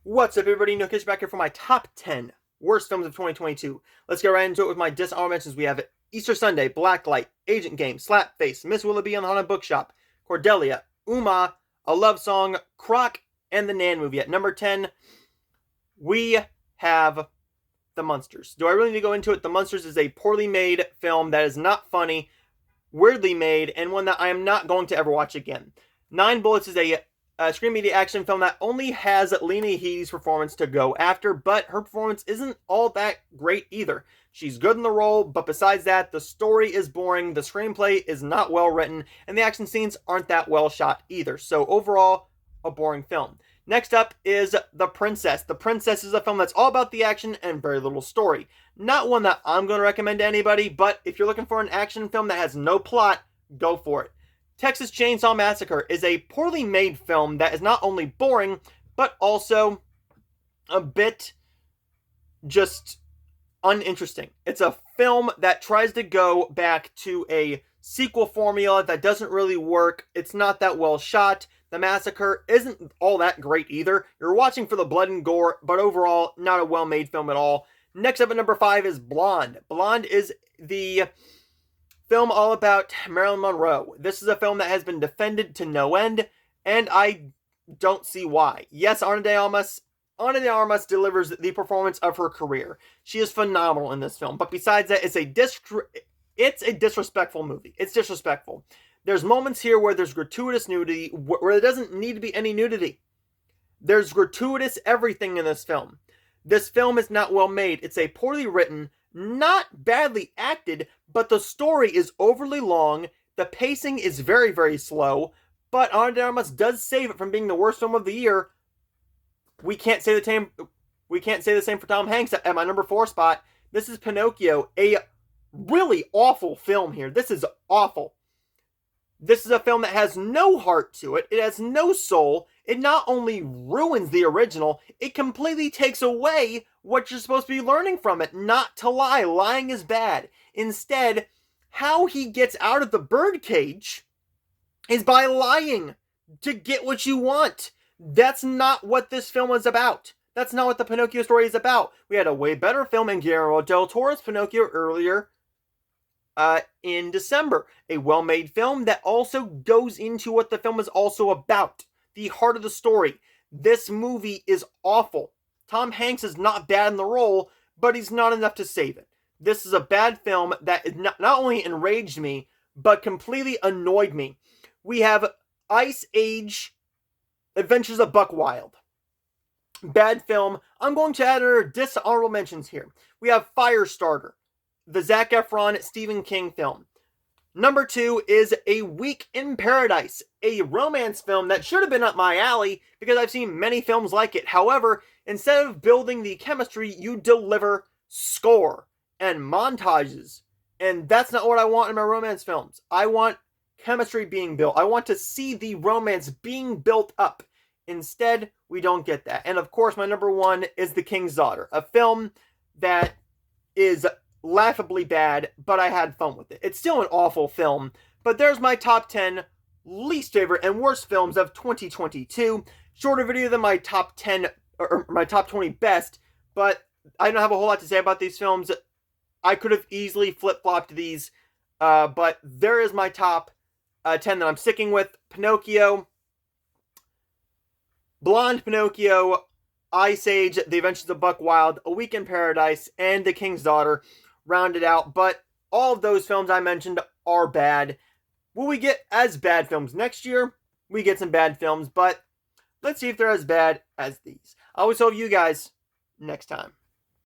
What's up, everybody? No Kish back here for my top 10 worst films of 2022. Let's get right into it with my dishonorable mentions. We have Easter Sunday, Blacklight, Agent Game, Slapface, Miss Willoughby and the Haunted Bookshop, Cordelia, Uma, A Love Song, Croc, and the Nan movie. At number 10, we have The Munsters. Do I really need to go into it? The Munsters is a poorly made film that is not funny, weirdly made, and one that I am not going to ever watch again. Nine Bullets is a Screen Media action film that only has Lena Headey's performance to go after, but her performance isn't all that great either. She's good in the role, but besides that, the story is boring, the screenplay is not well written, and the action scenes aren't that well shot either. So overall, a boring film. Next up is The Princess. The Princess is a film that's all about the action and very little story. Not one that I'm going to recommend to anybody, but if you're looking for an action film that has no plot, go for it. Texas Chainsaw Massacre is a poorly made film that is not only boring, but also a bit just uninteresting. It's a film that tries to go back to a sequel formula that doesn't really work. It's not that well shot. The massacre isn't all that great either. You're watching for the blood and gore, but overall, not a well-made film at all. Next up at number 5 is Blonde. Blonde is the film all about Marilyn Monroe. This is a film that has been defended to no end, and I don't see why. Yes, Ana de Armas delivers the performance of her career. She is phenomenal in this film, but besides that, it's a disrespectful movie. It's disrespectful. There's moments here where there's gratuitous nudity, where there doesn't need to be any nudity. There's gratuitous everything in this film. This film is not well made. It's a poorly written, not badly acted, but the story is overly long. The pacing is very, very slow. But Ana de Armas does save it from being the worst film of the year. We can't say the same for Tom Hanks at my number 4 spot. This is Pinocchio, a really awful film here. This is awful. This is a film that has no heart to it. It has no soul. It not only ruins the original, it completely takes away what you're supposed to be learning from it. Not to lie. Lying is bad. Instead, how he gets out of the birdcage is by lying to get what you want. That's not what this film is about. That's not what the Pinocchio story is about. We had a way better film in Guillermo del Toro's Pinocchio earlier in December. A well-made film that also goes into what the film is also about. The heart of the story. This movie is awful. Tom Hanks is not bad in the role, but he's not enough to save it. This is a bad film that not only enraged me, but completely annoyed me. We have Ice Age Adventures of Buck Wild. Bad film. I'm going to add our dishonorable mentions here. We have Firestarter, the Zac Efron Stephen King film. Number 2 is A Week in Paradise, a romance film that should have been up my alley because I've seen many films like it. However, instead of building the chemistry, you deliver score and montages. And that's not what I want in my romance films. I want chemistry being built. I want to see the romance being built up. Instead, we don't get that. And of course, my number 1 is The King's Daughter, a film that is laughably bad, but I had fun with it. It's still an awful film, but there's my top 10 least favorite and worst films of 2022. Shorter video than my top 10 or my top 20 best, but I don't have a whole lot to say about these films. I could have easily flip-flopped these, but there is my top 10 that I'm sticking with. Pinocchio, Blonde, Pinocchio, Ice Age, The Adventures of Buck Wild, A Week in Paradise, and The King's Daughter rounded out. But all of those films I mentioned are bad. Will we get as bad films next year? We get some bad films, but let's see if they're as bad as these. I will see you guys next time.